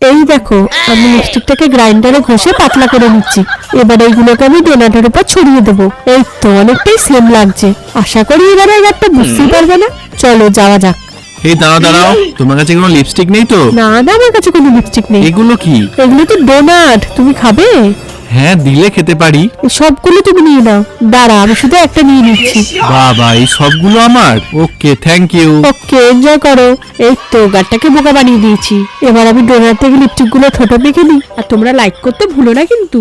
এই দেখো, আমি লিপস্টিকটাকে গ্রাইন্ডারে ঘষে পাতলা করে নিচ্ছি। এবার এইগুলোকে আমি ডোনাটের উপর ছড়িয়ে দেবো। এই তো অনেকটাই সেম লাগছে। আশা করি এবার আর একটা বুঝতেই পারবে না। চলো যাওয়া যাক। এই দাঁড়াও, তোমার কাছে কোনো লিপস্টিক নেই তো? না না, আমার কাছে কোনো লিপস্টিক নেই। এগুলো কি? এগুলো তো ডোনাট, তুমি খাবে? হ্যাঁ, দিলে খেতে পারি। এই সবগুলো তুমি নিয়ে নাও। দাঁড়া, আমি শুধু একটা নিয়ে নিচ্ছি। বাবা, এই সবগুলো আমার? ওকে, থ্যাংক ইউ। ওকে, এনজয় করো। এই তো গাড়টাকে বোকা বানিয়ে দিয়েছি। এবার আমি ডোনাট থেকে লিপস্টিক গুলো ঠোঁটো মেখে নিই। আর তোমরা লাইক করতে ভুলো না কিন্তু।